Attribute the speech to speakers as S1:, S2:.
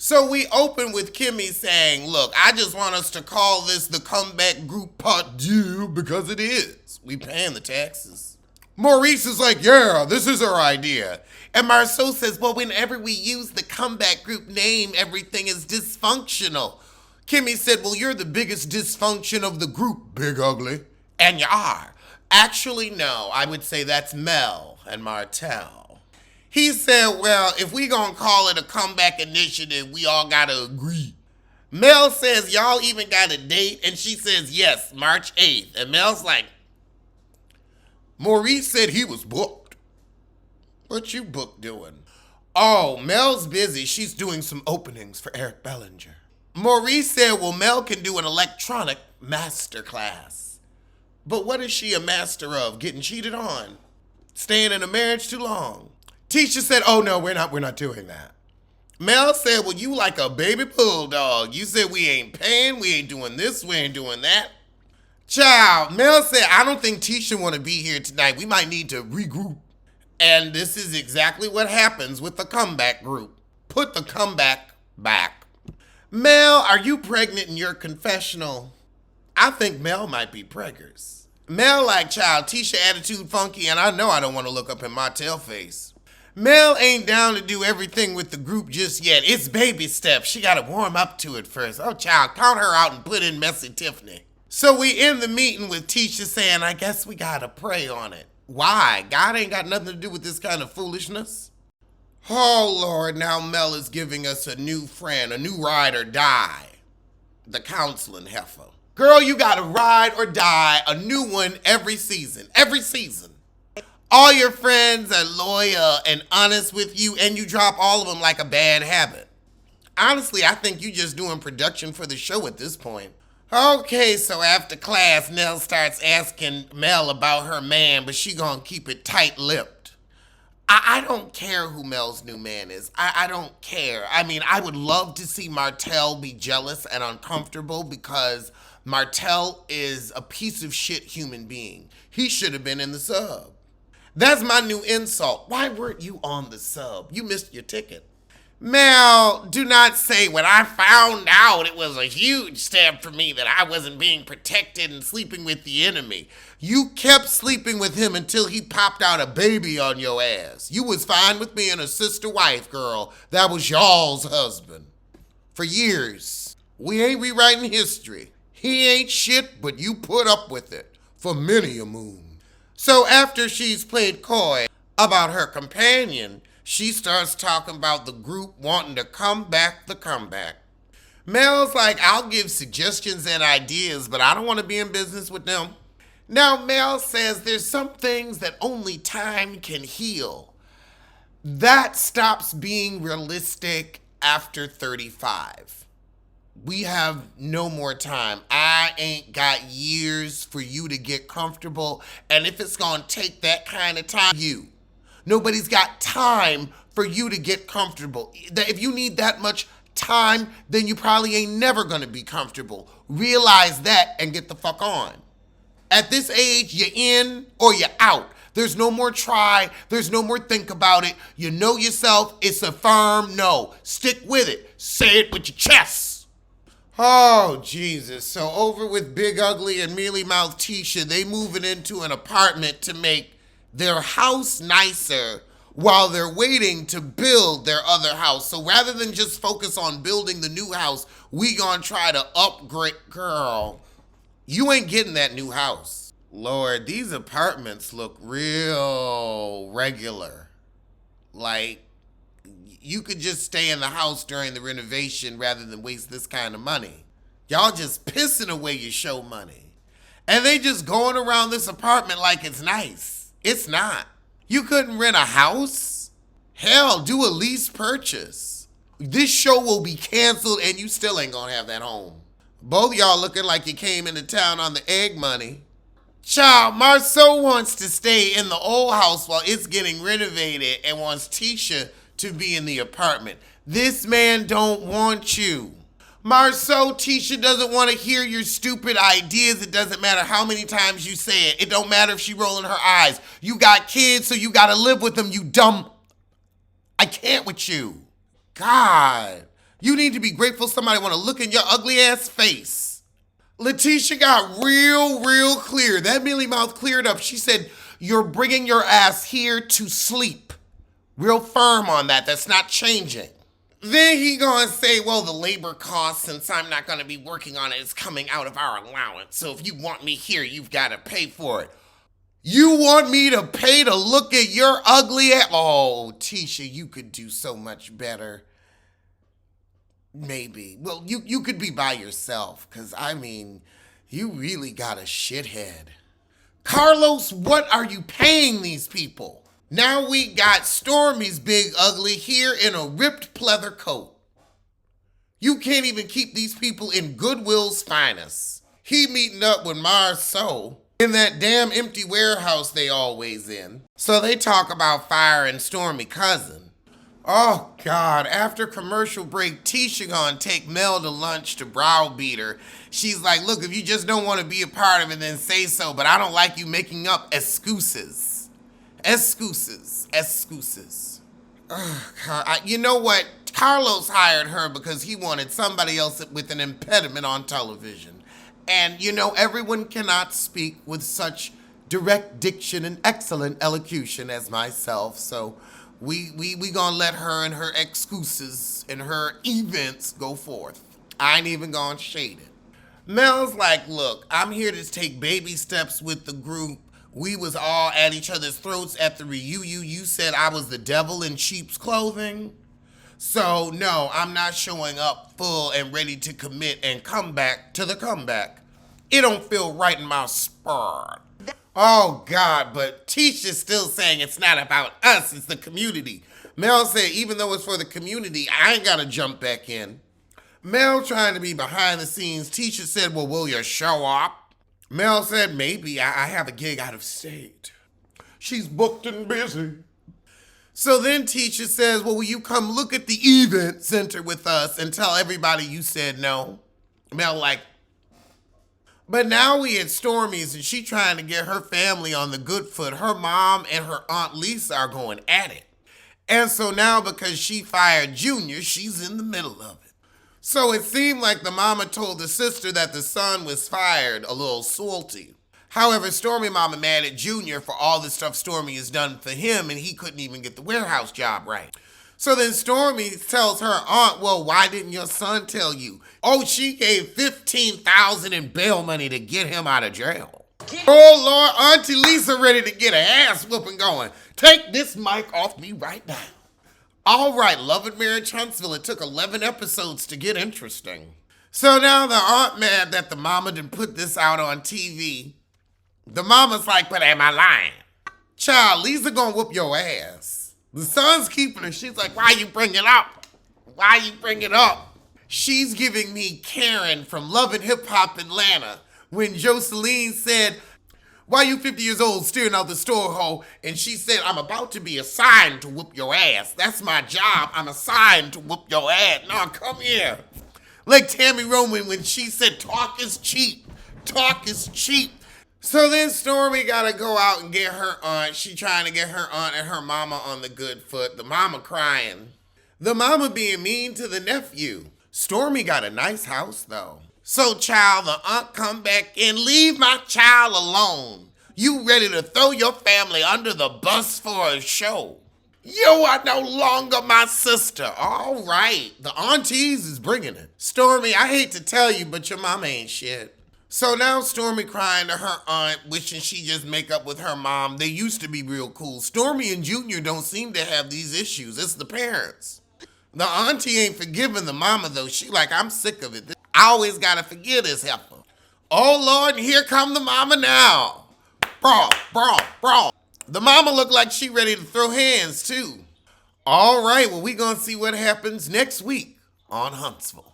S1: So we open with Kimmy saying, look, I just want us to call this the comeback group part 2 because it is. We paying the taxes. Maurice is like, yeah, this is our idea. And Marceau says, well, whenever we use the comeback group name, everything is dysfunctional. Kimmy said, well, you're the biggest dysfunction of the group, Big Ugly. And you are. Actually, no, I would say that's Mel and Martell. He said, well, if we gonna call it a comeback initiative, we all gotta agree. Mel says, y'all even got a date? And she says, yes, March 8th. And Mel's like, Maurice said he was booked. What you booked doing? Oh, Mel's busy. She's doing some openings for Eric Bellinger. Maurice said, well, Mel can do an electronic masterclass. But what is she a master of? Getting cheated on? Staying in a marriage too long? Tisha said, oh no, we're not doing that. Mel said, well, you like a baby bulldog. You said we ain't paying, we ain't doing this, we ain't doing that. Child, Mel said, I don't think Tisha want to be here tonight. We might need to regroup. And this is exactly what happens with the comeback group. Put the comeback back. Mel, are you pregnant in your confessional? I think Mel might be preggers. Mel like, child, Tisha attitude funky, and I know I don't want to look up in my tail face. Mel ain't down to do everything with the group just yet. It's baby steps. She got to warm up to it first. Oh, child, count her out and put in Messy Tiffany. So we end the meeting with Tisha saying, I guess we got to pray on it. Why? God ain't got nothing to do with this kind of foolishness. Oh, Lord, now Mel is giving us a new friend, a new ride or die. The counseling heifer. Girl, you gotta ride or die, a new one every season. Every season. All your friends are loyal and honest with you, and you drop all of them like a bad habit. Honestly, I think you just doing production for the show at this point. Okay, so after class, Nell starts asking Mel about her man, but she gonna keep it tight-lipped. I don't care who Mel's new man is. I don't care. I mean, I would love to see Martell be jealous and uncomfortable because Martell is a piece of shit human being. He should have been in the sub. That's my new insult. Why weren't you on the sub? You missed your ticket. Mel, do not say when I found out it was a huge step for me that I wasn't being protected and sleeping with the enemy. You kept sleeping with him until he popped out a baby on your ass. You was fine with being a sister wife, girl. That was y'all's husband. For years. We ain't rewriting history. He ain't shit, but you put up with it. For many a moon. So after she's played coy about her companion, she starts talking about the group wanting to come back the comeback. Mel's like, I'll give suggestions and ideas, but I don't want to be in business with them. Now, Mel says there's some things that only time can heal. That stops being realistic after 35. We have no more time. I ain't got years for you to get comfortable, and if it's gonna take that kind of time, nobody's got time for you to get comfortable. If you need that much time, then you probably ain't never gonna be comfortable. Realize that and get the fuck on. At this age, you're in or you're out. There's no more try. There's no more think about it. You know yourself. It's a firm no. Stick with it. Say it with your chest. Oh, Jesus. So over with Big Ugly and Mealy Mouth Tisha, they moving into an apartment to make their house nicer while they're waiting to build their other house. So rather than just focus on building the new house, we gonna try to upgrade. Girl, you ain't getting that new house. Lord, these apartments look real regular. Like, you could just stay in the house during the renovation rather than waste this kind of money. Y'all just pissing away your show money. And they just going around this apartment like it's nice. It's not. You couldn't rent a house? Hell, do a lease purchase. This show will be canceled and you still ain't gonna have that home. Both y'all looking like you came into town on the egg money. Child, Marceau wants to stay in the old house while it's getting renovated and wants Tisha to be in the apartment. This man don't want you. Marceau, Tisha doesn't want to hear your stupid ideas. It doesn't matter how many times you say it. It don't matter if she rolling her eyes. You got kids, so you got to live with them, you dumb. I can't with you. God. You need to be grateful somebody want to look in your ugly ass face. Letitia got real clear. That mealy mouth cleared up. She said, you're bringing your ass here to sleep. Real firm on that. That's not changing. Then he gonna say, well, the labor cost, since I'm not gonna be working on it, is coming out of our allowance. So if you want me here, you've gotta pay for it. You want me to pay to look at your ugly ass? Oh, Tisha, you could do so much better. Maybe. Well, you could be by yourself, because, I mean, you really got a shithead. Carlos, what are you paying these people? Now we got Stormy's big ugly here in a ripped pleather coat. You can't even keep these people in Goodwill's finest. He meeting up with Marceau in that damn empty warehouse they always in. So they talk about firing Stormy cousin. Oh, God, after commercial break, Tisha gonna take Mel to lunch to browbeat her. She's like, look, if you just don't want to be a part of it, then say so, but I don't like you making up excuses. Excuses. Oh, God. You know what? Carlos hired her because he wanted somebody else with an impediment on television. And, you know, everyone cannot speak with such direct diction and excellent elocution as myself, so we gonna let her and her excuses and her events go forth. I ain't even gonna shade it. Mel's like, look, I'm here to take baby steps with the group. We was all at each other's throats at the reunion. You said I was the devil in sheep's clothing. So, no, I'm not showing up full and ready to commit and come back to the comeback. It don't feel right in my spur. Oh, God, but Tisha's still saying it's not about us, it's the community. Mel said, even though it's for the community, I ain't got to jump back in. Mel trying to be behind the scenes. Tisha said, well, will you show up? Mel said, maybe. I have a gig out of state. She's booked and busy. So then Tisha says, well, will you come look at the event center with us and tell everybody you said no? Mel like, but now we at Stormy's and she trying to get her family on the good foot. Her mom and her Aunt Lisa are going at it. And so now because she fired Junior, she's in the middle of it. So it seemed like the mama told the sister that the son was fired, a little salty. However, Stormy mama mad at Junior for all the stuff Stormy has done for him and he couldn't even get the warehouse job right. So then Stormy tells her aunt, well, why didn't your son tell you? Oh, she gave $15,000 in bail money to get him out of jail. Oh, Lord, Auntie Lisa ready to get her ass whooping going. Take this mic off me right now. All right, Love and Marriage Huntsville, it took 11 episodes to get interesting. So now the aunt mad that the mama didn't put this out on TV. The mama's like, but am I lying? Child, Lisa gonna whoop your ass. The son's keeping her. She's like, why you bring it up? Why you bring it up? She's giving me Karen from Love and Hip Hop Atlanta when Jocelyn said, why you 50 years old staring out the store hole? And she said, I'm about to be assigned to whoop your ass. That's my job. I'm assigned to whoop your ass. Now come here. Like Tammy Roman when she said, talk is cheap. Talk is cheap. So then Stormy gotta go out and get her aunt. She trying to get her aunt and her mama on the good foot. The mama crying. The mama being mean to the nephew. Stormy got a nice house though. So child, the aunt come back in. Leave my child alone. You ready to throw your family under the bus for a show. You are no longer my sister. All right. The aunties is bringing it. Stormy, I hate to tell you, but your mama ain't shit. So now Stormy crying to her aunt, wishing she just make up with her mom. They used to be real cool. Stormy and Junior don't seem to have these issues. It's the parents. The auntie ain't forgiving the mama though. She like, I'm sick of it. I always gotta forgive this heifer. Oh Lord, and here come the mama now. Brawl. The mama look like she ready to throw hands too. All right, well we gonna see what happens next week on Huntsville.